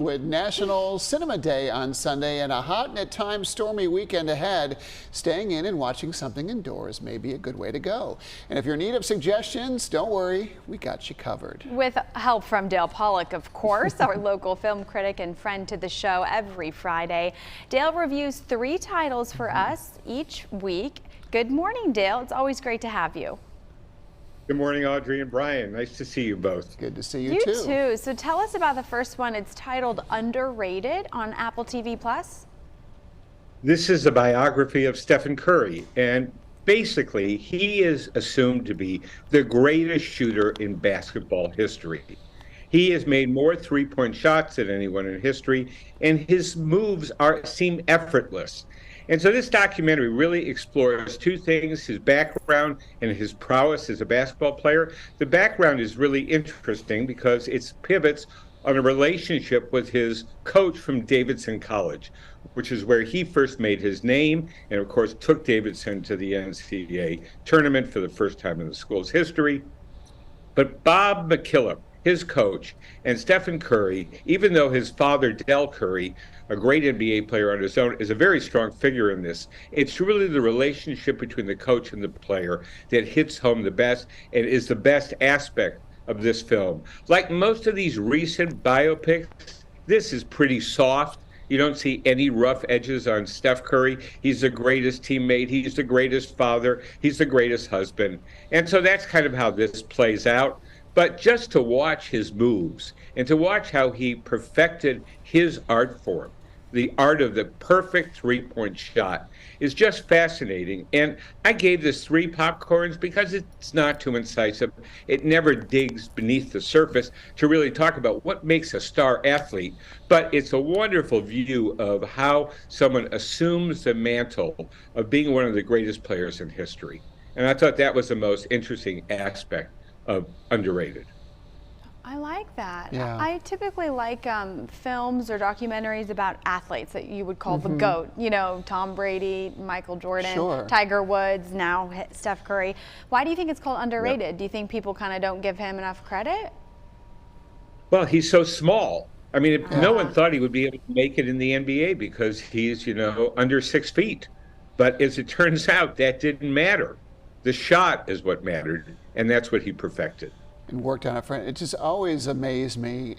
with National Cinema Day on Sunday and a hot and at times stormy weekend ahead. Staying in and watching something indoors may be a good way to go. And if you're in need of suggestions, don't worry, we got you covered. With help from Dale Pollock, of course, our local film critic and friend to the show every Friday. Dale reviews 3 titles for us each week. Good morning, Dale. It's always great to have you. Good morning, Audrey and Brian. Nice to see you both. Good to see you, You too. So tell us about the first one. It's titled Underrated on Apple TV+. This is a biography of Stephen Curry, and basically he is assumed to be the greatest shooter in basketball history. He has made more three-point shots than anyone in history, and his moves seem effortless. And so this documentary really explores 2 things, his background and his prowess as a basketball player. The background is really interesting because it pivots on a relationship with his coach from Davidson College, which is where he first made his name and, of course, took Davidson to the NCAA tournament for the first time in the school's history. But Bob McKillop, his coach, and Stephen Curry, even though his father, Del Curry, a great NBA player on his own, is a very strong figure in this. It's really the relationship between the coach and the player that hits home the best and is the best aspect of this film. Like most of these recent biopics, this is pretty soft. You don't see any rough edges on Steph Curry. He's the greatest teammate. He's the greatest father. He's the greatest husband. And so that's kind of how this plays out. But just to watch his moves and to watch how he perfected his art form, the art of the perfect three-point shot, is just fascinating. And I gave this 3 popcorns because it's not too incisive. It never digs beneath the surface to really talk about what makes a star athlete. But it's a wonderful view of how someone assumes the mantle of being one of the greatest players in history. And I thought that was the most interesting aspect of Underrated. I like that. Yeah. I typically like films or documentaries about athletes that you would call the GOAT. You know, Tom Brady, Michael Jordan, Sure. Tiger Woods, now Steph Curry. Why do you think it's called Underrated? Yep. Do you think people kind of don't give him enough credit? Well, he's so small. I mean, no one thought he would be able to make it in the NBA because he's, under 6 feet. But as it turns out, that didn't matter. The shot is what mattered, and that's what he perfected. And worked on it for it. Just always amazed me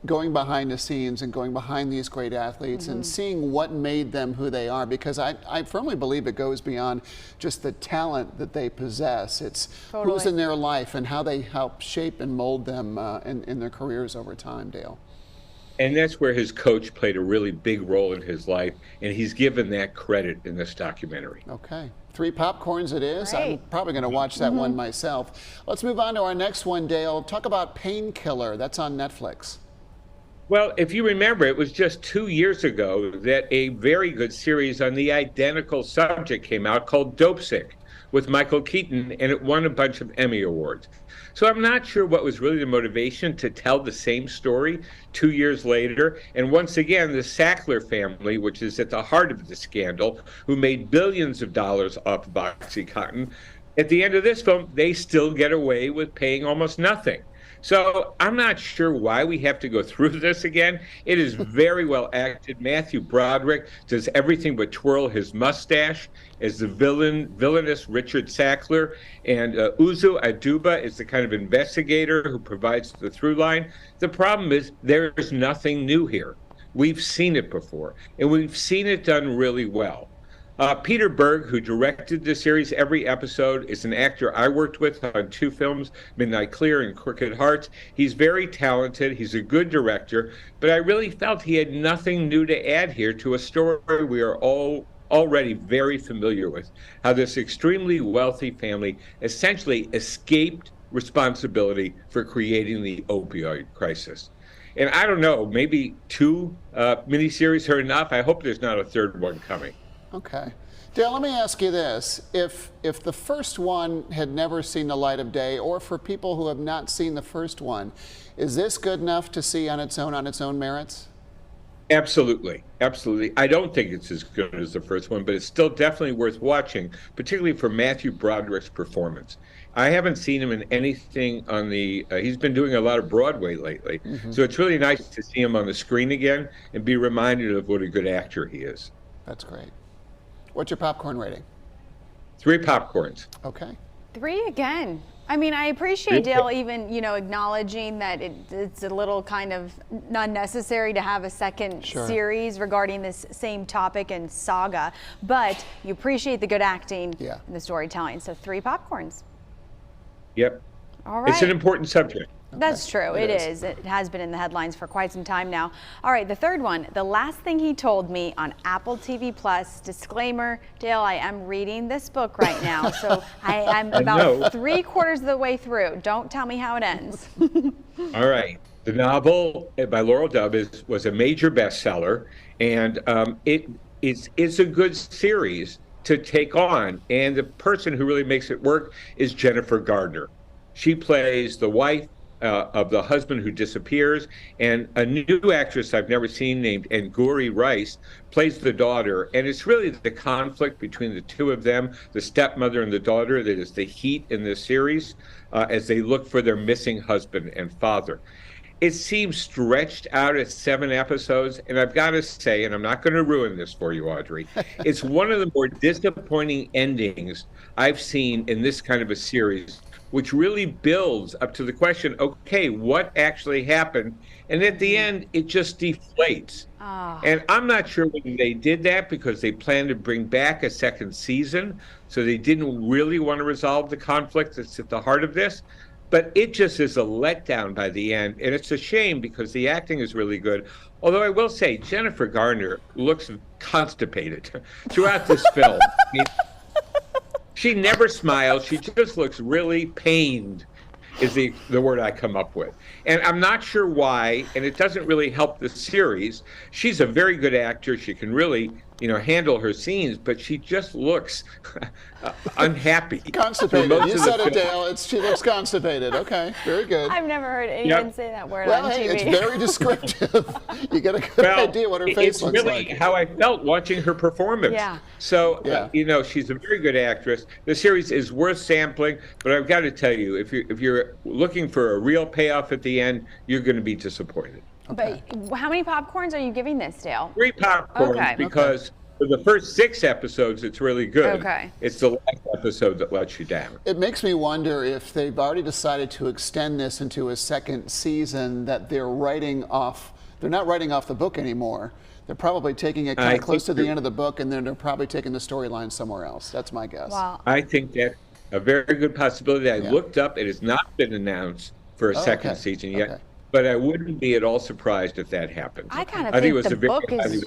going behind the scenes and going behind these great athletes and seeing what made them who they are, because I firmly believe it goes beyond just the talent that they possess. It's who's in their life and how they help shape and mold them in their careers over time, Dale. And that's where his coach played a really big role in his life, and he's given that credit in this documentary. Okay. 3 popcorns it is. Great. I'm probably going to watch that one myself. Let's move on to our next one, Dale. Talk about Painkiller. That's on Netflix. Well, if you remember, it was just 2 years ago that a very good series on the identical subject came out called Dopesick with Michael Keaton, and it won a bunch of Emmy Awards. So I'm not sure what was really the motivation to tell the same story 2 years later. And once again, the Sackler family, which is at the heart of the scandal, who made billions of dollars off of OxyContin, at the end of this film, they still get away with paying almost nothing. So I'm not sure why we have to go through this again. It is very well acted. Matthew Broderick does everything but twirl his mustache as the villainous Richard Sackler. And Uzo Aduba is the kind of investigator who provides the through line. The problem is there's nothing new here. We've seen it before, and we've seen it done really well. Peter Berg, who directed the series, every episode, is an actor I worked with on 2 films, Midnight Clear and Crooked Hearts. He's very talented. He's a good director, but I really felt he had nothing new to add here to a story we are all already very familiar with, how this extremely wealthy family essentially escaped responsibility for creating the opioid crisis. And I don't know, maybe 2 miniseries are enough. I hope there's not a 3rd one coming. Okay. Dale, let me ask you this. If the first one had never seen the light of day, or for people who have not seen the first one, is this good enough to see on its own merits? Absolutely. Absolutely. I don't think it's as good as the first one, but it's still definitely worth watching, particularly for Matthew Broderick's performance. I haven't seen him in anything on the. He's been doing a lot of Broadway lately, so it's really nice to see him on the screen again and be reminded of what a good actor he is. That's great. What's your popcorn rating? 3 popcorns. Okay. 3 again. I mean, I appreciate Dale even, acknowledging that it's a little kind of unnecessary to have a second series regarding this same topic and saga, but you appreciate the good acting and the storytelling. So 3 popcorns. Yep. All right. It's an important subject. That's true. It is. It has been in the headlines for quite some time now. All right, the third one, The Last Thing He Told Me on Apple TV Plus. Disclaimer, Dale, I am reading this book right now, so I'm about 3/4 of the way through. Don't tell me how it ends. All right. The novel by Laurel Dove was a major bestseller, and it's a good series to take on. And the person who really makes it work is Jennifer Gardner. She plays the wife of the husband who disappears, and a new actress I've never seen named Angourie Rice plays the daughter, and it's really the conflict between the two of them, the stepmother and the daughter, that is the heat in this series as they look for their missing husband and father. It seems stretched out at 7 episodes, and I've got to say, and I'm not going to ruin this for you, Audrey, it's one of the more disappointing endings I've seen in this kind of a series, which really builds up to the question, okay, what actually happened? And at the end, it just deflates. And I'm not sure when they did that because they planned to bring back a second season, so they didn't really want to resolve the conflict that's at the heart of this. But it just is a letdown by the end, and it's a shame because the acting is really good. Although I will say, Jennifer Garner looks constipated throughout this film. I mean, she never smiles. She just looks really pained, is the word I come up with. And I'm not sure why, and it doesn't really help the series. She's a very good actor. She can really, handle her scenes, but she just looks unhappy. Constipated. You said it, Dale. She looks constipated. Okay, very good. I've never heard anyone say that word on TV. It's very descriptive. You get a good idea what her face looks like. It's really how I felt watching her performance. Yeah. So, she's a very good actress. The series is worth sampling, but I've got to tell you, if you're looking for a real payoff at the end, you're going to be disappointed. Okay. But how many popcorns are you giving this, Dale? 3 popcorns because for the first 6 episodes, it's really good. Okay. It's the last episode that lets you down. It makes me wonder if they've already decided to extend this into a second season, that they're not writing off the book anymore. They're probably taking it kind of close to the end of the book, and then they're probably taking the storyline somewhere else. That's my guess. Wow. I think that's a very good possibility. I looked up. It has not been announced for a second season yet. But I wouldn't be at all surprised if that happens. I kind of think the book is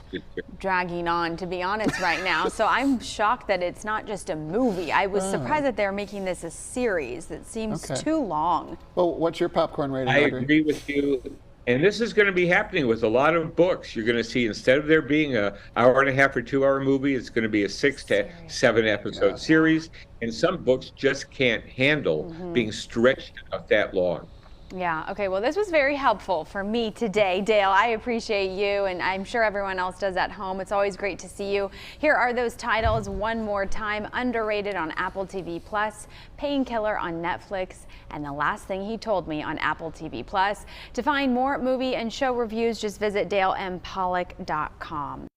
dragging on, to be honest, right now. So I'm shocked that it's not just a movie. I was surprised that they're making this a series. That seems too long. Well, what's your popcorn rating, I Audrey? agree with you. And this is going to be happening with a lot of books. You're going to see, instead of there being an hour-and-a-half or 2-hour movie, it's going to be a 6 to 7 episode series. And some books just can't handle being stretched out that long. Yeah, okay, well, this was very helpful for me today, Dale. I appreciate you, and I'm sure everyone else does at home. It's always great to see you. Here are those titles one more time: Underrated on Apple TV Plus, Painkiller on Netflix, and The Last Thing He Told Me on Apple TV Plus. To find more movie and show reviews, just visit DaleMPollock.com.